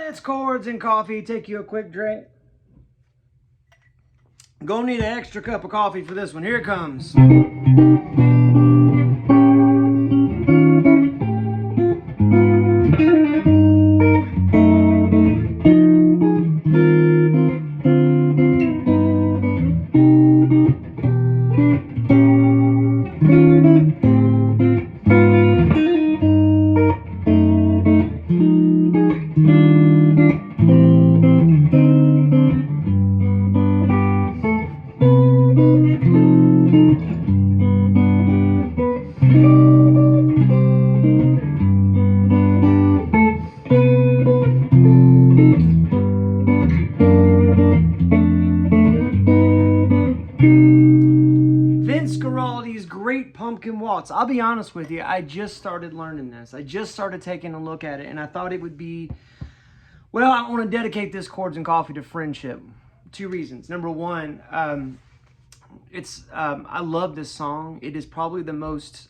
It's Chords and Coffee. Take you a quick drink. Gonna need an extra cup of coffee for this one. Here it comes. Vince Guaraldi's Great Pumpkin Waltz. I'll be honest with you, I just started learning this. I just started taking a look at it, and I thought it would be, well, I want to dedicate this Chords and Coffee to friendship. 2 reasons. Number one, I love this song. It is probably the most,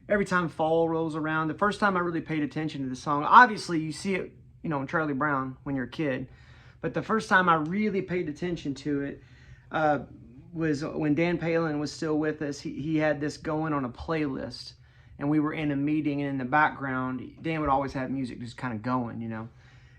every time fall rolls around, the first time I really paid attention to the song, obviously you see it, you know, in Charlie Brown when you're a kid, but the first time I really paid attention to it, was when Dan Palen was still with us. He had this going on a playlist, and we were in a meeting, and in the background, Dan would always have music just kind of going, you know.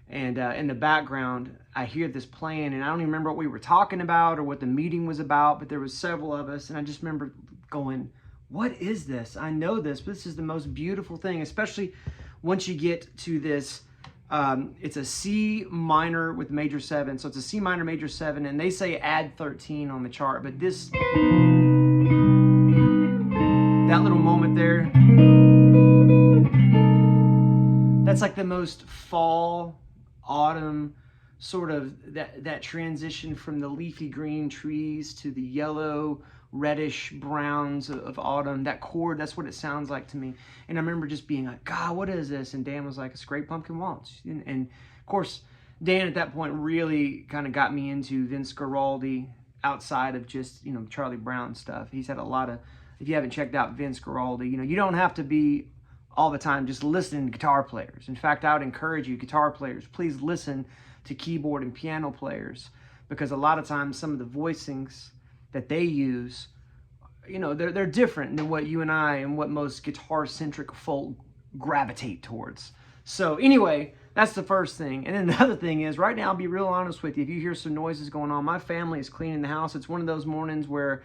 And in the background, I hear this playing, and I don't even remember what we were talking about or what the meeting was about, but there was several of us, and I just remember going, what is this? I know this, but this is the most beautiful thing, especially once you get to this. It's a C minor with major 7, so it's a C minor major 7, and they say add 13 on the chart, but this, that little moment there, that's like the most fall, autumn, sort of that transition from the leafy green trees to the yellow, reddish browns of autumn. That chord, that's what it sounds like to me. And I remember just being like, God, what is this? And Dan was like, it's Great Pumpkin Waltz. And of course, Dan at that point really kind of got me into Vince Guaraldi outside of just, you know, Charlie Brown stuff. He's had a lot of, if you haven't checked out Vince Guaraldi, you know, you don't have to be all the time just listening to guitar players. In fact, I would encourage you, guitar players, please listen to keyboard and piano players, because a lot of times some of the voicings that they use, you know, they're different than what you and I and what most guitar-centric folk gravitate towards. So anyway, that's the first thing. And then the other thing is, right now, I'll be real honest with you, if you hear some noises going on, my family is cleaning the house. It's one of those mornings where,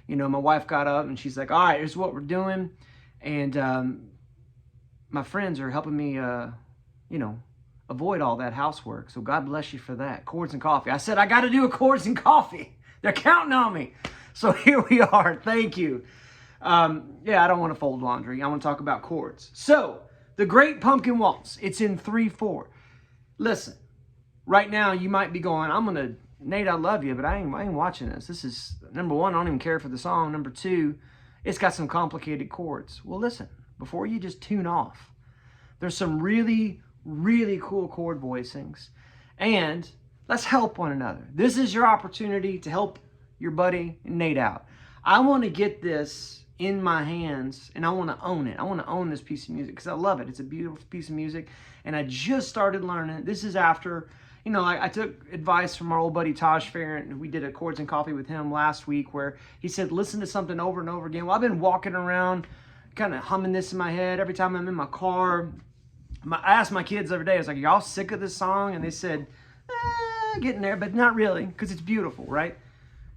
you know, my wife got up and she's like, all right, here's what we're doing. And my friends are helping me, you know, avoid all that housework. So God bless you for that. Chords and Coffee. I said, I got to do a Chords and Coffee. They're counting on me. So here we are. Thank you. Yeah, I don't want to fold laundry. I want to talk about chords. So, the Great Pumpkin Waltz. It's in 3/4. Listen, right now you might be going, Nate, I love you, but I ain't watching this. This is, number one, I don't even care for the song. Number two, it's got some complicated chords. Well, listen, before you just tune off, there's some really, really cool chord voicings. And let's help one another. This is your opportunity to help your buddy Nate out. I want to get this in my hands, and I want to own it. I want to own this piece of music because I love it. It's a beautiful piece of music, and I just started learning. This is after, you know, I took advice from our old buddy Taj Farrant. We did a Chords and Coffee with him last week where he said, listen to something over and over again. Well, I've been walking around kind of humming this in my head every time I'm in my car. I asked my kids the other day, I was like, y'all sick of this song? And they said, getting there, but not really, because it's beautiful, right?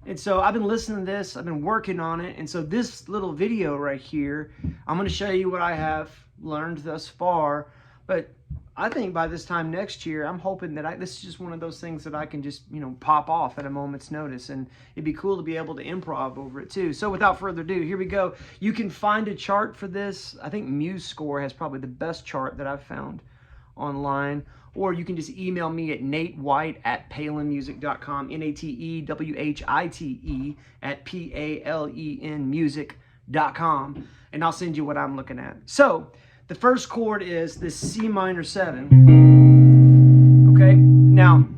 And so I've been listening to this, I've been working on it, and so this little video right here, I'm going to show you what I have learned thus far, but I think by this time next year, I'm hoping that this is just one of those things that I can just, you know, pop off at a moment's notice, and it'd be cool to be able to improv over it too. So without further ado, here we go. You can find a chart for this. I think MuseScore has probably the best chart that I've found online, or you can just email me at natewhite@palenmusic.com, NATEWHITE @PALENmusic.com, and I'll send you what I'm looking at. So the first chord is this C minor 7. Okay, now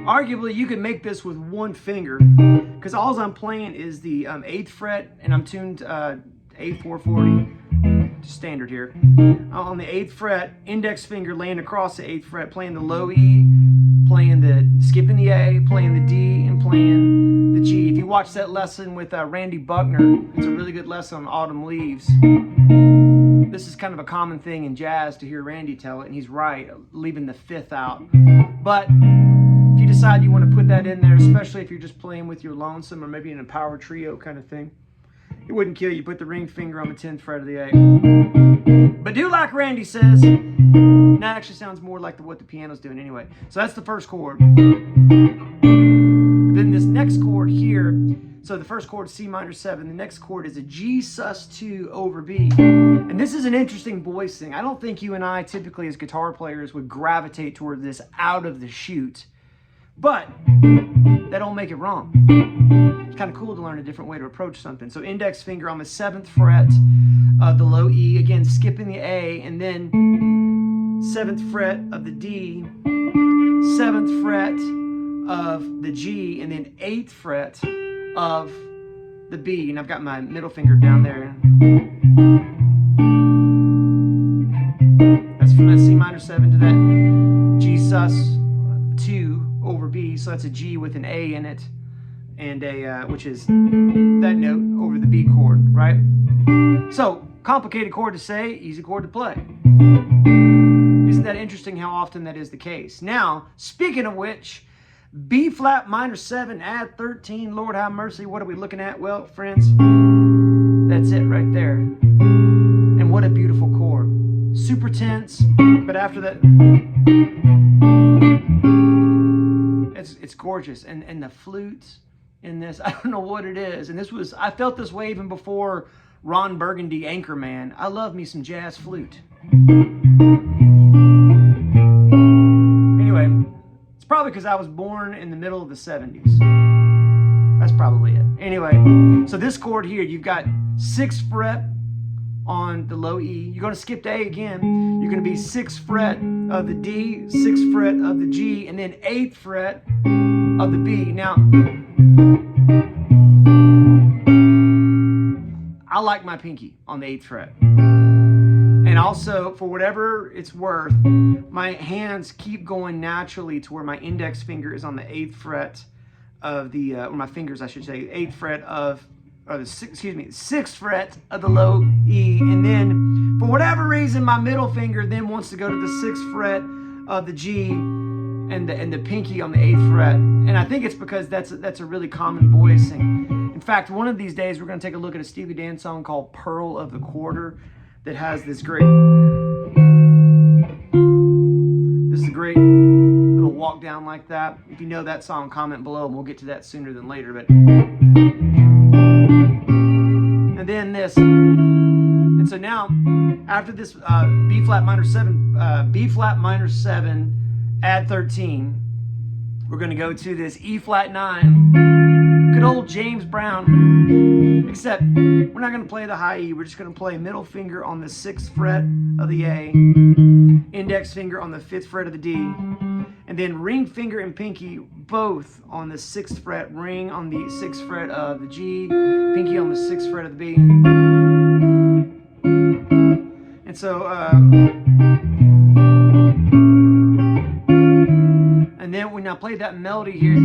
arguably you could make this with one finger because all I'm playing is the 8th fret, and I'm tuned A440. just standard here. On the 8th fret, index finger laying across the 8th fret, playing the low E, skipping the A, playing the D, and playing the G. If you watch that lesson with Randy Buckner, it's a really good lesson on Autumn Leaves. This is kind of a common thing in jazz to hear Randy tell it, and he's right, leaving the 5th out. But if you decide you want to put that in there, especially if you're just playing with your lonesome or maybe in a power trio kind of thing, it wouldn't kill you. Put the ring finger on the 10th fret of the A. But do like Randy says. That actually sounds more like what the piano's doing anyway. So that's the first chord. Then this next chord here, so the first chord is C minor 7. The next chord is a G sus2 over B. And this is an interesting voicing. I don't think you and I typically as guitar players would gravitate toward this out of the chute. But that don't make it wrong. It's kind of cool to learn a different way to approach something. So index finger on the 7th fret of the low E, again skipping the A, and then 7th fret of the D, 7th fret of the G, and then 8th fret of the B. And I've got my middle finger down there. That's from that C minor 7 to that G sus2 over B, so that's a G with an A in it, and a which is that note over the B chord, right? So complicated chord to say, easy chord to play. Isn't that interesting how often that is the case? Now, speaking of which, B flat minor 7, add 13, Lord have mercy. What are we looking at? Well, friends, that's it right there. And what a beautiful chord. Super tense, but after that, it's gorgeous. And the flute in this, I don't know what it is. And I felt this way even before Ron Burgundy Anchorman. I love me some jazz flute. Anyway, it's probably because I was born in the middle of the 70s. That's probably it. Anyway, so this chord here, you've got 6th fret on the low E. You're going to skip the A again. You're going to be 6th fret of the D, 6th fret of the G, and then 8th fret of the B. Now, I like my pinky on the 8th fret. And also, for whatever it's worth, my hands keep going naturally to where my index finger is on the 8th fret of the, or my fingers, I should say, 8th fret of, or the, 6th fret of the low E. And then, for whatever reason, my middle finger then wants to go to the 6th fret of the G and the pinky on the 8th fret. And I think it's because that's a really common voicing. In fact, one of these days, we're going to take a look at a Steely Dan song called Pearl of the Quarter that has this great little walk down like that. If you know that song, comment below, and we'll get to that sooner than later. But and then this, and so now after this B flat minor 7, add 13, we're going to go to this E flat 9. Good old James Brown, except we're not going to play the high E. We're just going to play middle finger on the 6th fret of the A, index finger on the 5th fret of the D, and then ring finger and pinky both on the 6th fret, ring on the 6th fret of the G, pinky on the 6th fret of the B. And so, and then when I play that melody here,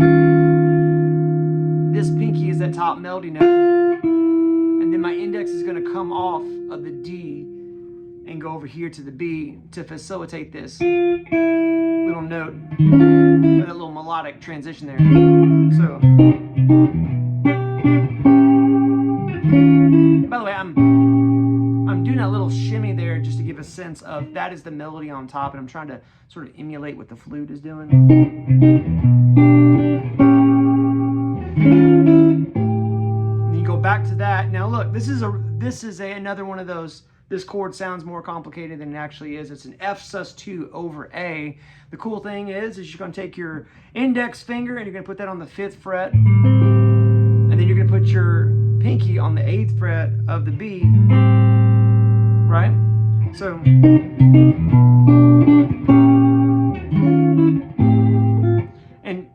this pinky is that top melody note, and then my index is going to come off of the D and go over here to the B to facilitate this little note, that little melodic transition there. So, by the way, I'm doing a little shimmy there just to give a sense of that is the melody on top, and I'm trying to sort of emulate what the flute is doing. And you go back to that. Now look, this is another one of those. This chord sounds more complicated than it actually is. It's an F sus2 over A. The cool thing is you're going to take your index finger and you're going to put that on the 5th fret, and then you're going to put your pinky on the 8th fret of the B, right? So, and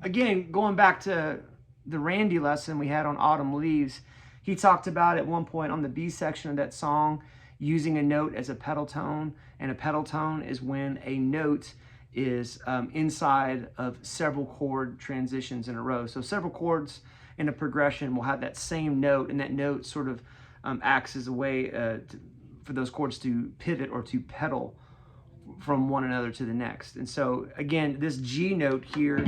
again, going back to the Randy lesson we had on Autumn Leaves, he talked about at one point on the B section of that song, using a note as a pedal tone, and a pedal tone is when a note is inside of several chord transitions in a row. So several chords in a progression will have that same note, and that note sort of acts as a way for those chords to pivot or to pedal from one another to the next. And so again, this G note here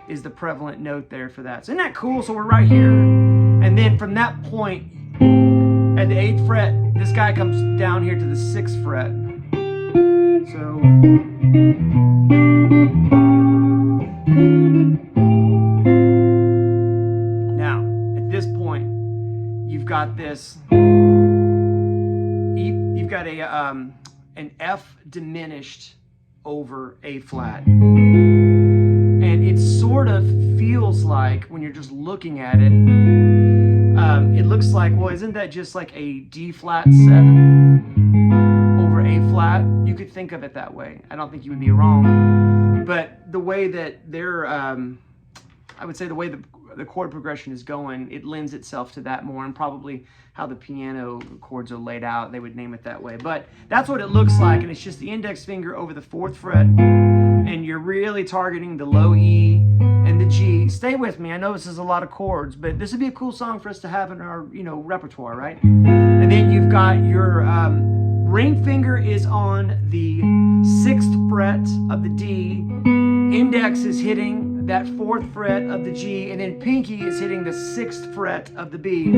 is the prevalent note there for that. So isn't that cool? So we're right here, and then from that point at the 8th fret, this guy comes down here to the 6th fret. So now at this point, you've got this. You've got an F diminished over A flat. And it sort of feels like, when you're just looking at it, it looks like, well, isn't that just like a D flat 7 over A flat? You could think of it that way. I don't think you would be wrong. But the way that they're, I would say the way the chord progression is going, it lends itself to that more, and probably how the piano chords are laid out, they would name it that way. But that's what it looks like, and it's just the index finger over the 4th fret, and you're really targeting the low E and the G. Stay with me, I know this is a lot of chords, but this would be a cool song for us to have in our, repertoire, right? And then you've got your ring finger is on the 6th fret of the D, index is hitting that 4th fret of the G, and then pinky is hitting the 6th fret of the B.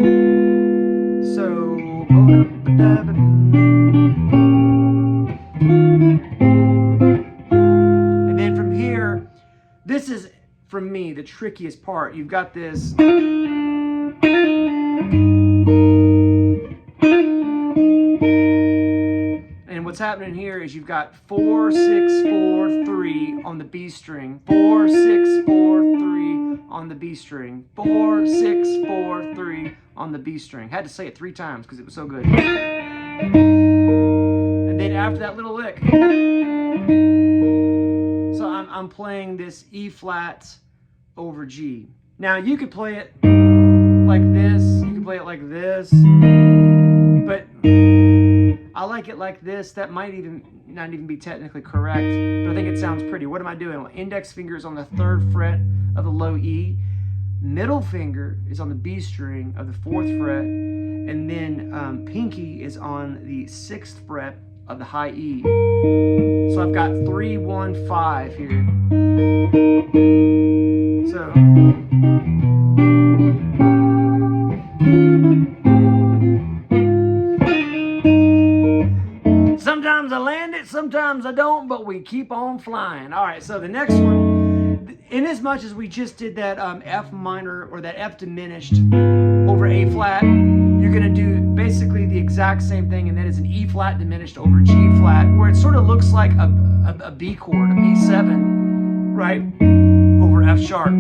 So, and then from here, this is, for me, the trickiest part. You've got this. And what's happening here is you've got 4, 6, 4, 3 on the B string, 4, 6, 4, 3 on the B string, 4, 6, 4, 3 on the B string. Had to say it 3 times because it was so good. And then after that little lick, so I'm playing this E flat over G. Now you could play it like this, you can play it like this, but I like it like this. That might not even be technically correct, but I think it sounds pretty. What am I doing? Well, index finger is on the 3rd fret of the low E. Middle finger is on the B string of the 4th fret. And then pinky is on the 6th fret of the high E. So I've got 3, 1, 5 here. So. Sometimes I land it, sometimes I don't, but we keep on flying. All right, so the next one, in as much as we just did that F minor, or that F diminished over A flat, you're going to do basically the exact same thing, and that is an E flat diminished over G flat, where it sort of looks like a B chord, a B7, right, over F sharp.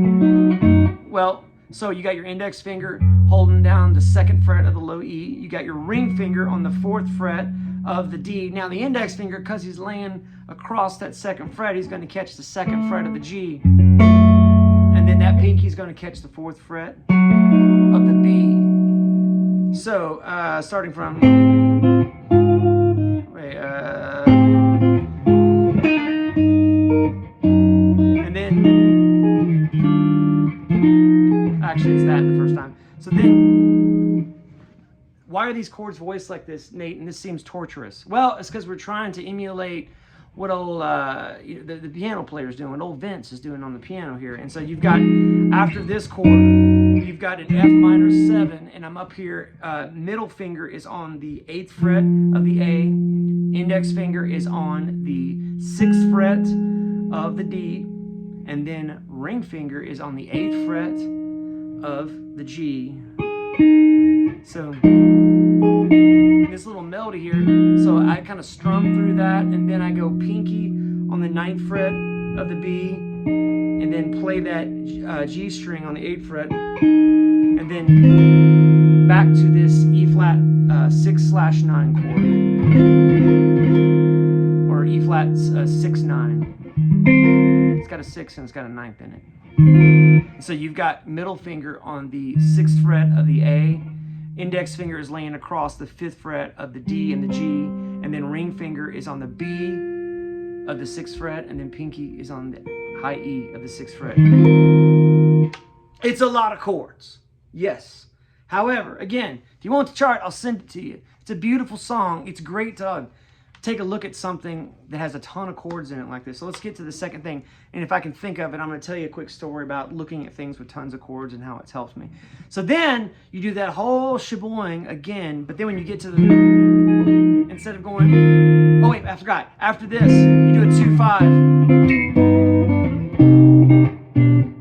Well, so you got your index finger holding down the 2nd fret of the low E. You got your ring finger on the 4th fret of the D. Now the index finger, because he's laying across that 2nd fret, he's going to catch the 2nd fret of the G. And then that pinky is going to catch the 4th fret of the B. So, starting from... and then... Actually, it's that the first time. So then... Why are these chords voiced like this, Nate? And this seems torturous. Well, it's because we're trying to emulate what old the piano player's doing, what old Vince is doing on the piano here. And so you've got, after this chord, you've got an F minor 7, and I'm up here. Middle finger is on the 8th fret of the A. Index finger is on the 6th fret of the D. And then ring finger is on the 8th fret of the G. So this little melody here, so I kind of strum through that, and then I go pinky on the 9th fret of the B, and then play that G string on the 8th fret, and then back to this E flat 6/9 chord, or E flat 6/9. It's got a 6 and it's got a 9th in it. So you've got middle finger on the 6th fret of the A, index finger is laying across the 5th fret of the D and the G, and then ring finger is on the B of the 6th fret, and then pinky is on the high E of the 6th fret. It's a lot of chords, yes. However, again, if you want the chart, I'll send it to you. It's a beautiful song. It's great to take a look at something that has a ton of chords in it like this. So let's get to the second thing. And if I can think of it, I'm going to tell you a quick story about looking at things with tons of chords and how it's helped me. So then you do that whole sheboing again, but then when you get to the, instead of going, oh wait, I forgot. After this, you do a 2-5.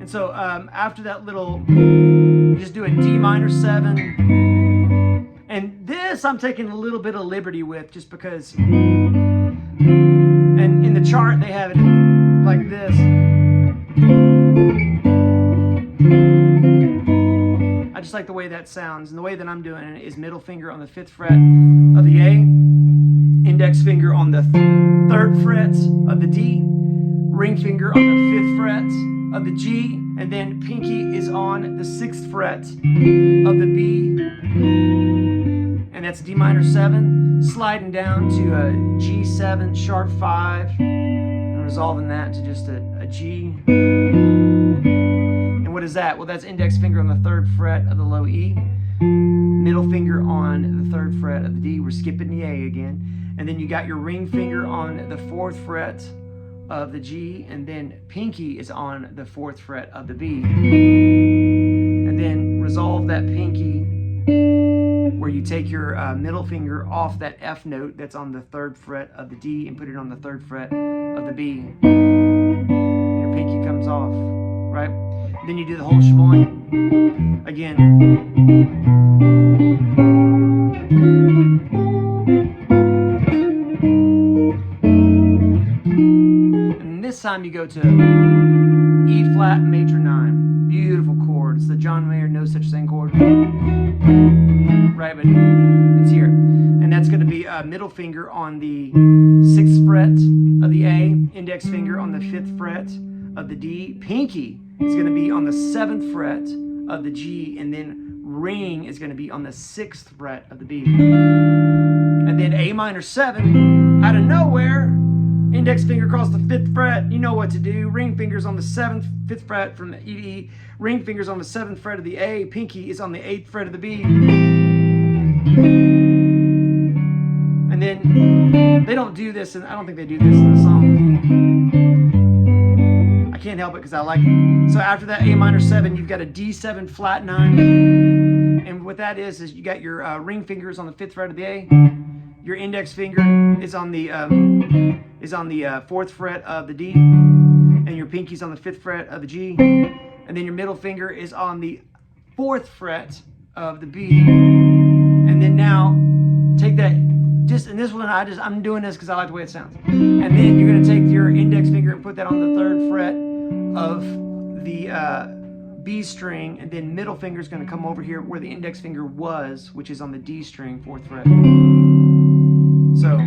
And so after that little, you just do a D minor 7. And this I'm taking a little bit of liberty with just because, and in the chart they have it like this. I just like the way that sounds, and the way that I'm doing it is middle finger on the 5th fret of the A, index finger on the 3rd fret of the D, ring finger on the 5th fret of the G, and then pinky is on the 6th fret of the B. And that's D minor 7, sliding down to a G7, sharp 5, and resolving that to just a G. And what is that? Well, that's index finger on the 3rd fret of the low E, middle finger on the 3rd fret of the D. We're skipping the A again. And then you got your ring finger on the 4th fret of the G, and then pinky is on the 4th fret of the B. And then resolve that pinky, where you take your middle finger off that F note that's on the 3rd fret of the D and put it on the 3rd fret of the B. And your pinky comes off, right? Then you do the whole sheboing again. And this time you go to E flat major 9. Beautiful chord. It's the John Mayer No Such Thing chord. Right, but it's here. And that's going to be middle finger on the 6th fret of the A, index finger on the 5th fret of the D. Pinky is going to be on the 7th fret of the G, and then ring is going to be on the 6th fret of the B. And then A minor 7, out of nowhere, index finger across the 5th fret, you know what to do. Ring fingers on the 5th fret from the E to E. Ring fingers on the 7th fret of the A. Pinky is on the 8th fret of the B. And then they don't do this, and I don't think they do this in the song. I can't help it because I like it. So after that A minor 7, you've got a D7 flat 9. And what that is you got your ring fingers on the 5th fret of the A. Your index finger is on the 4th fret of the D, and your pinky's on the 5th fret of the G, and then your middle finger is on the 4th fret of the B. And then now take that, and this one I'm doing this because I like the way it sounds. And then you're going to take your index finger and put that on the 3rd fret of the B string, and then middle finger is going to come over here where the index finger was, which is on the D string, 4th fret. So,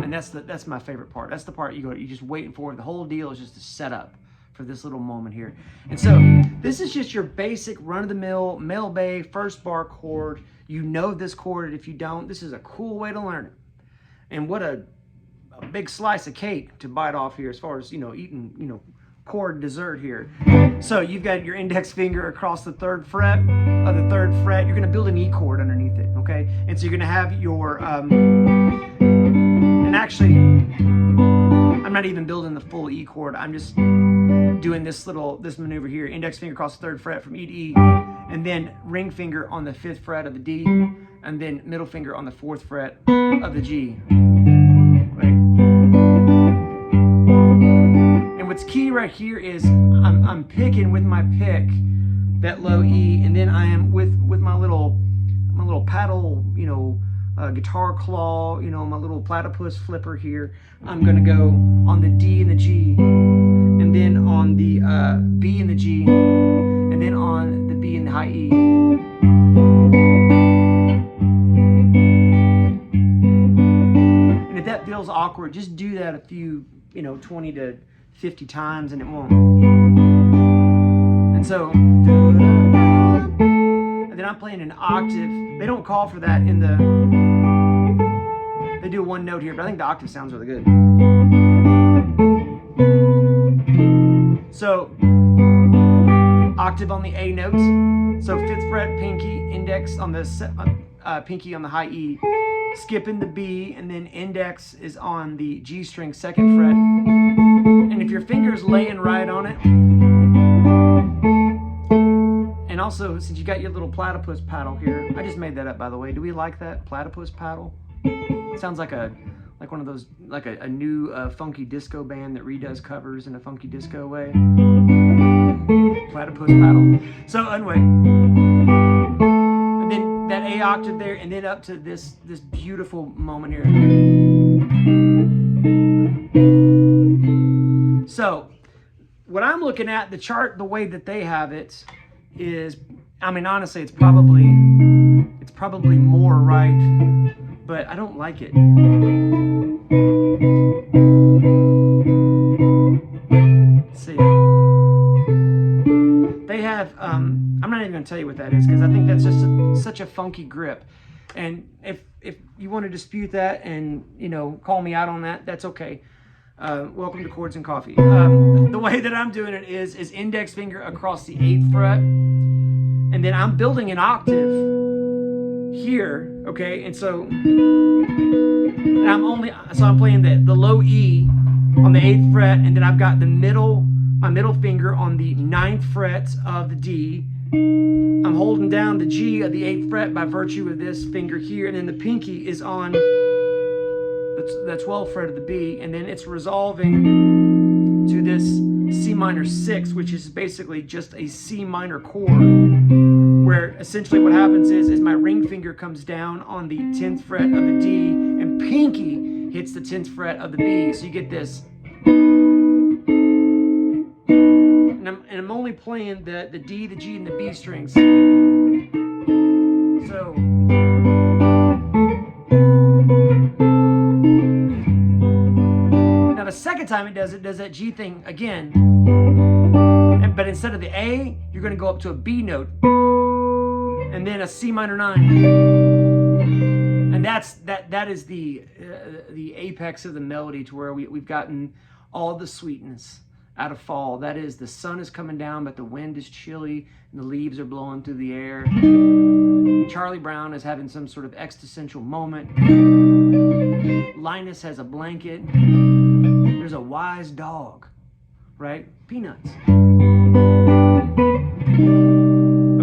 and that's my favorite part. That's the part you're just waiting for. The whole deal is just to set up for this little moment here. And so this is just your basic run-of-the-mill male bay first bar chord. You know this chord. If you don't, this is a cool way to learn it. And what a big slice of cake to bite off here, as far as eating chord dessert here. So you've got your index finger across the 3rd fret of the 3rd fret. You're going to build an E chord underneath it, okay? And so you're going to have your and actually I'm not even building the full E chord. I'm just doing this maneuver here. Index finger across the 3rd fret from E to E, and then ring finger on the 5th fret of the D, and then middle finger on the 4th fret of the G. Right? And what's key right here is I'm picking with my pick that low E, and then I am with my little paddle, guitar claw, my little platypus flipper here. I'm gonna go on the D and the G, and then on the B and the G, and then on the B and the high E. And if that feels awkward, just do that a few, 20 to 50 times, and it won't. And so, and then I'm playing an octave. They don't call for that in the, they do one note here, but I think the octave sounds really good. So, octave on the A notes. So 5th fret, pinky, index on the pinky on the high E, skipping the B, and then index is on the G string 2nd fret. And if your finger's laying right on it, and also since you got your little platypus paddle here, I just made that up by the way. Do we like that platypus paddle? It sounds like one of those, like a new funky disco band that redoes covers in a funky disco way. Platypus paddle. So anyway, and then that A octave there, and then up to this beautiful moment here. So what I'm looking at, the chart, the way that they have it is, I mean, honestly, it's probably more right, but I don't like it. Let's see. They have, I'm not even going to tell you what that is because I think that's just such a funky grip. And if you want to dispute that and, you know, call me out on that, that's okay. Welcome to Chords and Coffee. The way that I'm doing it is index finger across the 8th fret, and then I'm building an octave here, okay? And so I'm playing the low E on the 8th fret, and then I've got my middle finger on the 9th fret of the D. I'm holding down the G of the 8th fret by virtue of this finger here, and then the pinky is on the 12th fret of the B, and then it's resolving to this C minor 6, which is basically just a C minor chord, where essentially what happens is my ring finger comes down on the 10th fret of the D, and pinky hits the 10th fret of the B, so you get this. And I'm only playing the D, the G, and the B strings. So now the second time it does that G thing again, but instead of the A, you're going to go up to a B note, and then a C minor 9, and that is the apex of the melody, to where we've gotten all the sweetness out of fall. That is, the sun is coming down, but the wind is chilly, and the leaves are blowing through the air. Charlie Brown is having some sort of existential moment. Linus has a blanket. There's a wise dog, right? Peanuts.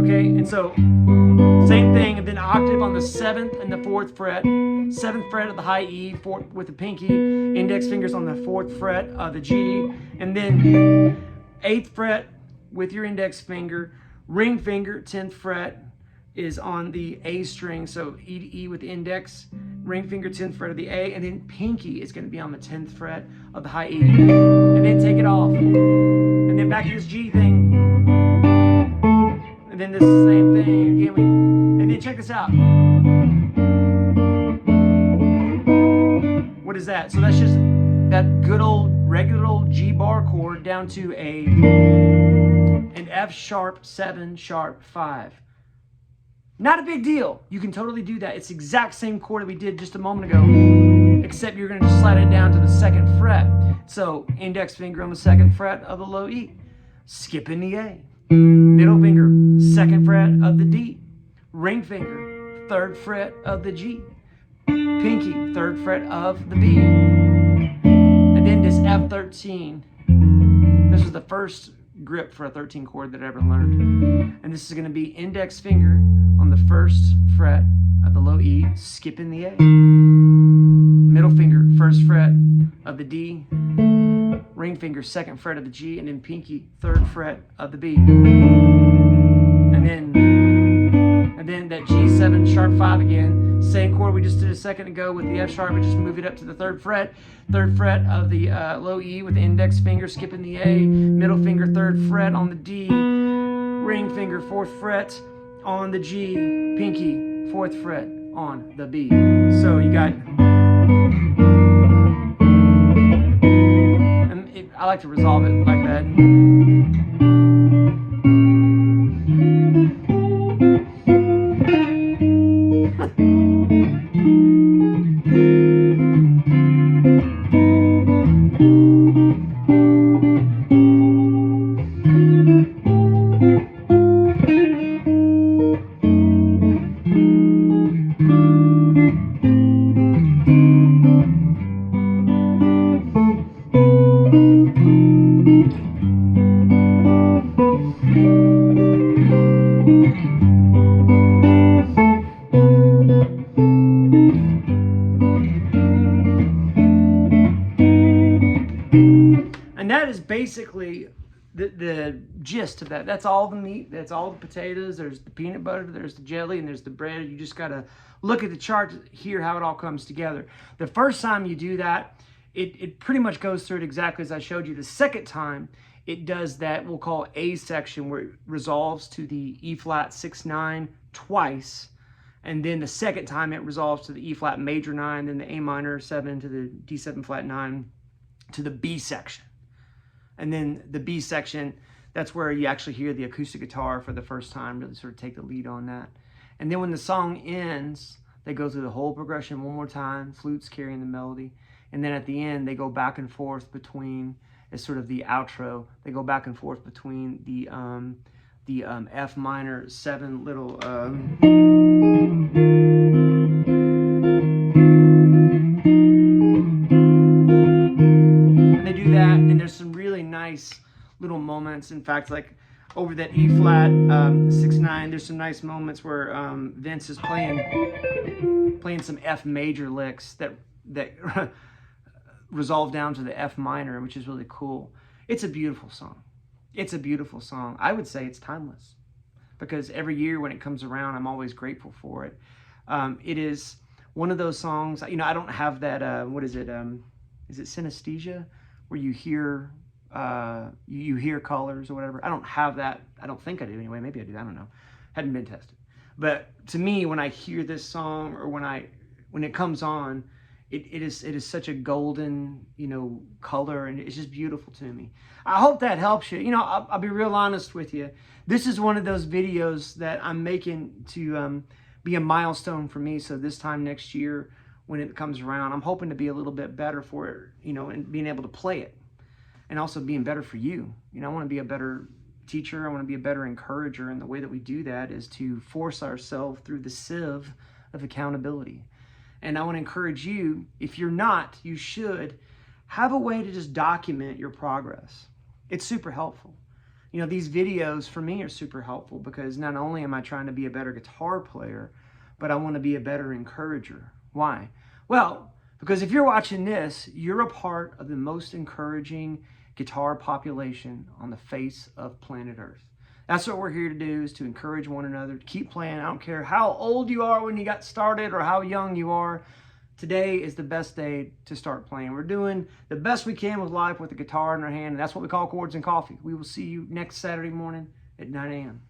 Okay, and so same thing, and then octave on the 7th and the 4th fret. 7th fret of the high E, 4th with the pinky, index fingers on the 4th fret of the G, and then 8th fret with your index finger, ring finger, 10th fret is on the A string, so E to E with the index, ring finger, 10th fret of the A, and then pinky is going to be on the 10th fret of the high E, and then take it off, and then back to this G thing, and then this same thing again, and then check this out. What is that? So that's just that good old regular old G bar chord down to an F sharp 7 sharp 5. Not a big deal. You can totally do that. It's the exact same chord that we did just a moment ago, except you're going to just slide it down to the 2nd fret. So index finger on the 2nd fret of the low E, skipping the A, middle finger 2nd fret of the D, ring finger 3rd fret of the G, pinky 3rd fret of the B, and then this F13. This was the first grip for a 13 chord that I ever learned, and this is going to be index finger on the 1st fret of the low E, skipping the A, middle finger 1st fret of the D, ring finger 2nd fret of the G, and then pinky 3rd fret of the B, and then that G7 sharp 5 again, same chord we just did a second ago with the F sharp, but just move it up to the 3rd fret of the low E with the index finger skipping the A, middle finger 3rd fret on the D, ring finger 4th fret on the G, pinky 4th fret on the B. So you got, I like to resolve it like that. basically the gist of that. That's all the meat, that's all the potatoes, there's the peanut butter, there's the jelly, and there's the bread. You just gotta look at the chart to hear how it all comes together. The first time you do that, it pretty much goes through it exactly as I showed you. The second time, it does that we'll call A section, where it resolves to the E flat 6/9 twice, and then the second time it resolves to the E flat major 9, then the A minor 7 to the D7 flat 9 to the B section. And then the B section, that's where you actually hear the acoustic guitar for the first time, really sort of take the lead on that. And then when the song ends, they go through the whole progression one more time, flutes carrying the melody. And then at the end, they go back and forth between, as sort of the outro, they go back and forth between the F minor 7 little, and they do that, and there's some really nice little moments. In fact, like over that E flat 6/9, there's some nice moments where Vince is playing some F major licks that resolve down to the F minor, which is really cool. It's a beautiful song. It's a beautiful song. I would say it's timeless, because every year when it comes around, I'm always grateful for it. It is one of those songs, you know, I don't have that, what is it synesthesia, where you hear colors or whatever. I don't have that. I don't think I do anyway. Maybe I do. I don't know. Hadn't been tested. But to me, when I hear this song, or when it comes on, it is such a golden, you know, color, and it's just beautiful to me. I hope that helps you. You know, I'll be real honest with you. This is one of those videos that I'm making to be a milestone for me. So this time next year, when it comes around, I'm hoping to be a little bit better for it, you know, and being able to play it, and also being better for you. You know, I want to be a better teacher. I want to be a better encourager, and the way that we do that is to force ourselves through the sieve of accountability. And I want to encourage you, if you're not, you should have a way to just document your progress. It's super helpful. You know, these videos for me are super helpful, because not only am I trying to be a better guitar player, but I want to be a better encourager. Why? Well, because if you're watching this, you're a part of the most encouraging guitar population on the face of planet Earth. That's what we're here to do, is to encourage one another, to keep playing. I don't care how old you are when you got started or how young you are. Today is the best day to start playing. We're doing the best we can with life with a guitar in our hand, and that's what we call Chords and Coffee. We will see you next Saturday morning at 9 a.m.